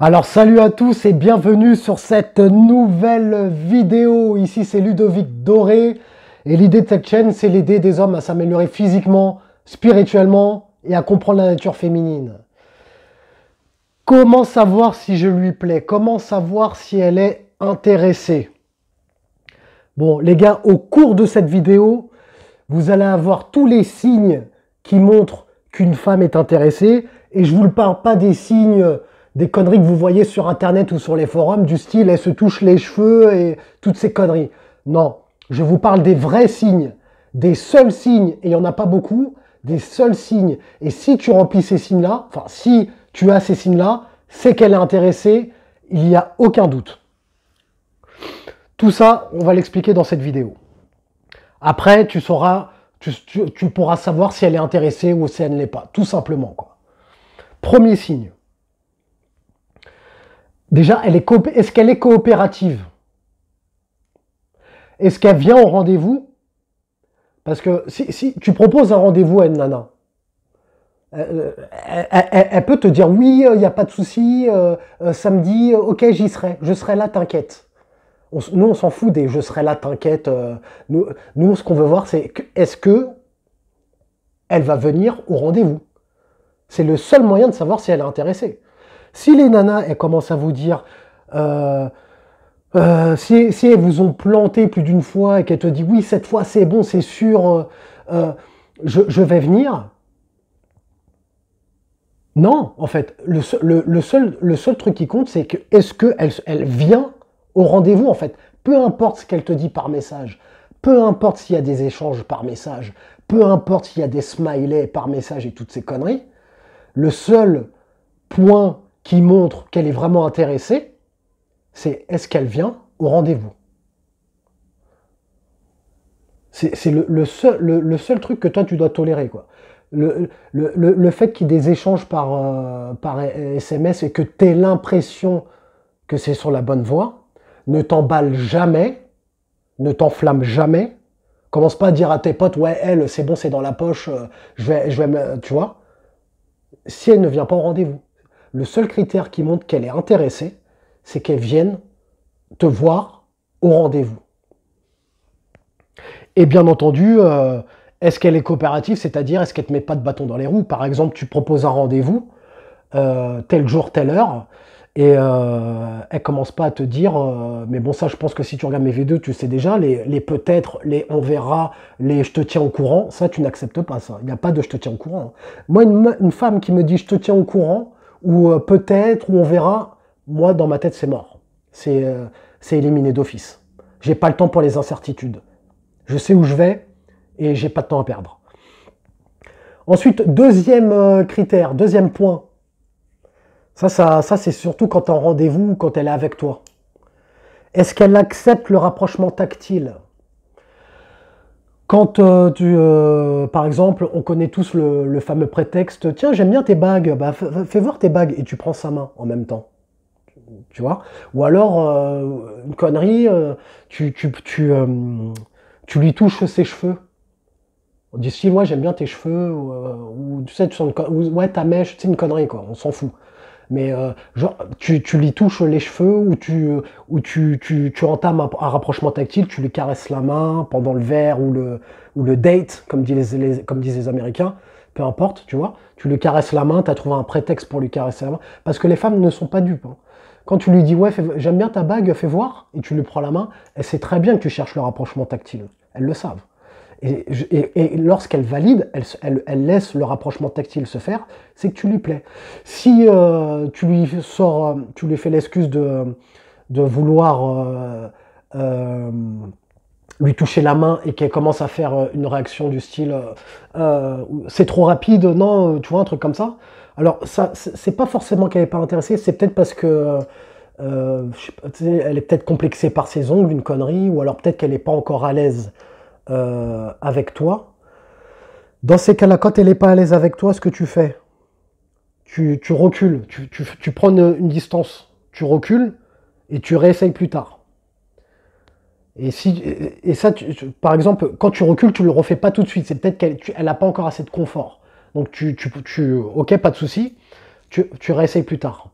Alors salut à tous et bienvenue sur cette nouvelle vidéo. Ici c'est Ludovic Doré et l'idée de cette chaîne c'est l'aider des hommes à s'améliorer physiquement, spirituellement et à comprendre la nature féminine. Comment savoir si je lui plais? Comment savoir si elle est intéressée? Bon les gars, au cours de cette vidéo, vous allez avoir tous les signes qui montrent qu'une femme est intéressée et je ne vous parle pas des signes... des conneries que vous voyez sur internet ou sur les forums du style elle se touche les cheveux et toutes ces conneries. Non, je vous parle des vrais signes, des seuls signes, et il n'y en a pas beaucoup, des seuls signes. Et si tu remplis ces signes-là, enfin si tu as ces signes-là, c'est qu'elle est intéressée, il n'y a aucun doute. Tout ça, on va l'expliquer dans cette vidéo. Après, tu sauras, tu pourras savoir si elle est intéressée ou si elle ne l'est pas, tout simplement, quoi. Premier signe. Déjà, est-ce qu'elle est coopérative? Est-ce qu'elle vient au rendez-vous? Parce que si tu proposes un rendez-vous à une nana, elle peut te dire oui, il n'y a pas de souci, samedi, ok, j'y serai, je serai là, t'inquiète. Nous, on s'en fout des je serai là, t'inquiète. Nous, ce qu'on veut voir, c'est est-ce que elle va venir au rendez-vous? C'est le seul moyen de savoir si elle est intéressée. Si les nanas, elles commencent à vous dire, si elles vous ont planté plus d'une fois et qu'elles te disent, oui, cette fois c'est bon, c'est sûr, je vais venir. Non, en fait, le seul truc qui compte, c'est que est-ce qu'elle vient au rendez-vous, en fait. Peu importe ce qu'elle te dit par message, peu importe s'il y a des échanges par message, peu importe s'il y a des smileys par message et toutes ces conneries, le seul point qui montre qu'elle est vraiment intéressée, c'est est-ce qu'elle vient au rendez-vous. C'est le seul truc que toi tu dois tolérer, quoi. Le fait qu'il y ait des échanges par SMS et que tu aies l'impression que c'est sur la bonne voie, ne t'emballe jamais, ne t'enflamme jamais. Commence pas à dire à tes potes, ouais, elle, c'est bon, c'est dans la poche, tu vois. Si elle ne vient pas au rendez-vous. Le seul critère qui montre qu'elle est intéressée, c'est qu'elle vienne te voir au rendez-vous. Et bien entendu, est-ce qu'elle est coopérative, c'est-à-dire est-ce qu'elle ne te met pas de bâton dans les roues? Par exemple, tu proposes un rendez-vous, tel jour, telle heure, et elle commence pas à te dire, mais bon ça je pense que si tu regardes mes vidéos, tu sais déjà, les peut-être, les on verra, les je te tiens au courant, ça tu n'acceptes pas ça. Il n'y a pas de je te tiens au courant. Moi, une femme qui me dit je te tiens au courant, ou peut-être, ou on verra, moi dans ma tête c'est mort. C'est éliminé d'office. J'ai pas le temps pour les incertitudes. Je sais où je vais et j'ai pas de temps à perdre. Ensuite, deuxième critère, deuxième point. Ça c'est surtout quand tu es en rendez-vous ou quand elle est avec toi. Est-ce qu'elle accepte le rapprochement tactile? Quand par exemple, on connaît tous le fameux prétexte, tiens, j'aime bien tes bagues, bah, fais voir tes bagues, et tu prends sa main en même temps. Tu vois? Ou alors, une connerie, tu lui touches ses cheveux. On dit, si, ouais, j'aime bien tes cheveux, ou tu sais, ouais, ta mèche, c'est une connerie, quoi, on s'en fout. Mais genre, tu lui touches les cheveux ou tu entames un rapprochement tactile, tu lui caresses la main pendant le verre ou le date, comme disent les Américains, peu importe, tu vois. Tu lui caresses la main, tu as trouvé un prétexte pour lui caresser la main. Parce que les femmes ne sont pas dupes. Hein. Quand tu lui dis, ouais, j'aime bien ta bague, fais voir, et tu lui prends la main, elle sait très bien que tu cherches le rapprochement tactile. Elles le savent. Et lorsqu'elle valide, elle laisse le rapprochement tactile se faire, c'est que tu lui plais. Si tu lui fais l'excuse de vouloir lui toucher la main et qu'elle commence à faire une réaction du style c'est trop rapide, non, tu vois, un truc comme ça. Alors, ça, c'est pas forcément qu'elle n'est pas intéressée, c'est peut-être parce que je sais pas, elle est peut-être complexée par ses ongles, une connerie, ou alors peut-être qu'elle n'est pas encore à l'aise avec toi. Dans ces cas-là, quand elle n'est pas à l'aise avec toi, ce que tu fais, tu recules, tu prends une distance, tu recules et tu réessayes plus tard. Et ça, par exemple, quand tu recules, tu le refais pas tout de suite. C'est peut-être qu'elle n'a pas encore assez de confort. Donc ok, pas de souci, tu réessayes plus tard.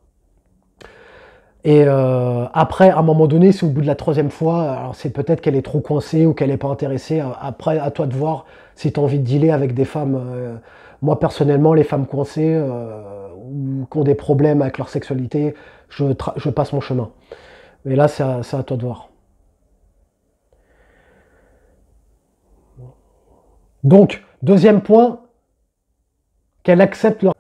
Et après, à un moment donné, c'est au bout de la troisième fois, alors c'est peut-être qu'elle est trop coincée ou qu'elle n'est pas intéressée. Après, à toi de voir si tu as envie de dealer avec des femmes. Moi, personnellement, les femmes coincées ou qui ont des problèmes avec leur sexualité, je passe mon chemin. Mais là, c'est à toi de voir. Donc, deuxième point, qu'elle accepte leur...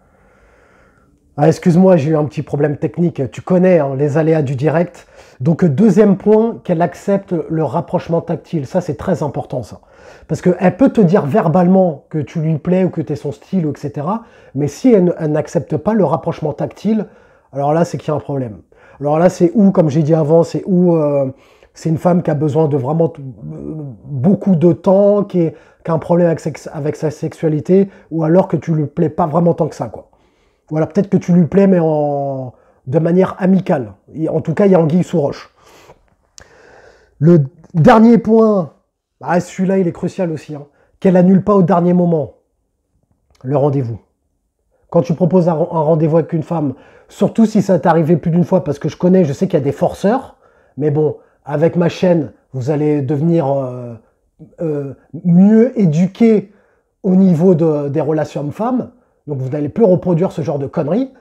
Ah, excuse-moi, j'ai eu un petit problème technique. Tu connais hein, les aléas du direct. Donc, deuxième point, qu'elle accepte le rapprochement tactile. Ça, c'est très important, ça. Parce qu'elle peut te dire verbalement que tu lui plais ou que tu es son style, etc. Mais si elle n'accepte pas le rapprochement tactile, alors là, c'est qu'il y a un problème. Alors là, c'est où, comme j'ai dit avant, c'est où c'est une femme qui a besoin de vraiment beaucoup de temps, qui a un problème avec sa sexualité, ou alors que tu lui plais pas vraiment tant que ça, quoi. Voilà, peut-être que tu lui plais, mais de manière amicale. En tout cas, il y a anguille sous roche. Le dernier point, ah, celui-là, il est crucial aussi, hein, qu'elle annule pas au dernier moment le rendez-vous. Quand tu proposes un rendez-vous avec une femme, surtout si ça t'est arrivé plus d'une fois, parce que je sais qu'il y a des forceurs, mais bon, avec ma chaîne, vous allez devenir mieux éduqué au niveau des relations hommes-femmes, donc vous n'allez plus reproduire ce genre de conneries.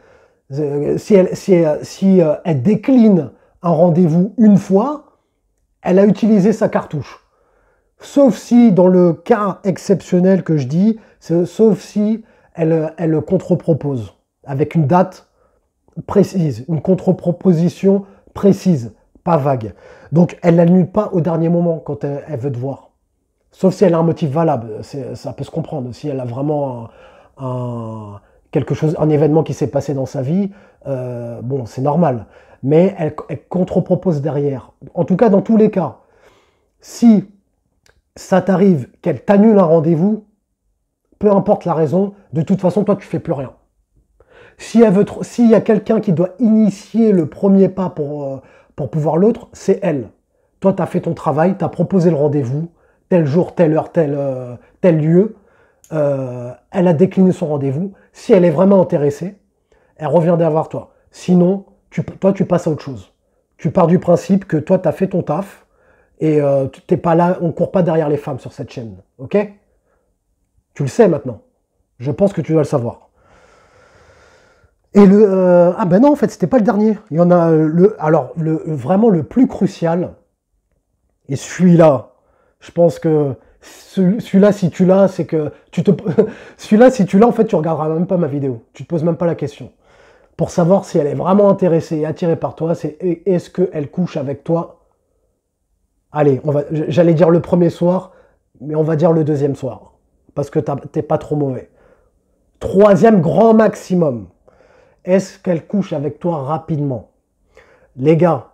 Si elle décline un rendez-vous une fois, elle a utilisé sa cartouche. Sauf si, dans le cas exceptionnel que je dis, sauf si elle contre-propose, avec une date précise, une contre-proposition précise, pas vague. Donc elle n'annule pas au dernier moment quand elle veut te voir. Sauf si elle a un motif valable, ça peut se comprendre. Si elle a vraiment quelque chose, un événement qui s'est passé dans sa vie, bon, c'est normal. Mais elle contre-propose derrière. En tout cas, dans tous les cas, si ça t'arrive qu'elle t'annule un rendez-vous, peu importe la raison, de toute façon, toi, tu fais plus rien. S'il y a quelqu'un qui doit initier le premier pas pour pouvoir l'autre, c'est elle. Toi, tu as fait ton travail, tu as proposé le rendez-vous, tel jour, telle heure, tel lieu. Elle a décliné son rendez-vous. Si elle est vraiment intéressée, elle reviendra voir toi. Sinon, toi, tu passes à autre chose. Tu pars du principe que toi, tu as fait ton taf et t'es pas là, on ne court pas derrière les femmes sur cette chaîne. Ok? Tu le sais maintenant. Je pense que tu dois le savoir. Et ah ben non, en fait, c'était pas le dernier. Il y en a vraiment le plus crucial. Et celui-là, je pense que celui-là, si tu l'as, c'est que celui-là, si tu l'as, en fait, tu regarderas même pas ma vidéo. Tu te poses même pas la question. Pour savoir si elle est vraiment intéressée et attirée par toi, c'est est-ce qu'elle couche avec toi? Allez, j'allais dire le premier soir, mais on va dire le deuxième soir. Parce que t'es pas trop mauvais. Troisième grand maximum. Est-ce qu'elle couche avec toi rapidement? Les gars,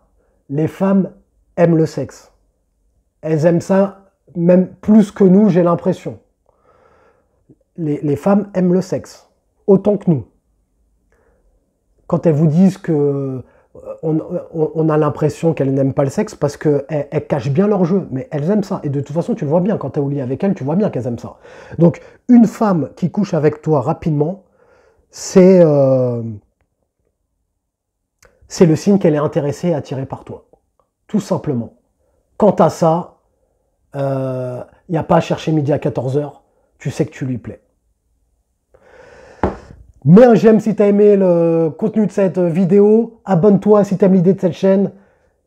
les femmes aiment le sexe. Elles aiment ça même plus que nous, j'ai l'impression. Les femmes aiment le sexe, autant que nous. Quand elles vous disent que on a l'impression qu'elles n'aiment pas le sexe parce qu'elles cachent bien leur jeu, mais elles aiment ça. Et de toute façon, tu le vois bien, quand tu es au lit avec elles, tu vois bien qu'elles aiment ça. Donc, une femme qui couche avec toi rapidement, c'est le signe qu'elle est intéressée et attirée par toi. Tout simplement. Quant à ça, il n'y a pas à chercher midi à 14h, tu sais que tu lui plais. Mets un j'aime si tu as aimé le contenu de cette vidéo, abonne-toi si tu aimes l'idée de cette chaîne,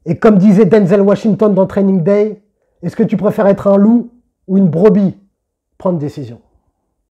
et comme disait Denzel Washington dans Training Day, est-ce que tu préfères être un loup ou une brebis? Prends une décision.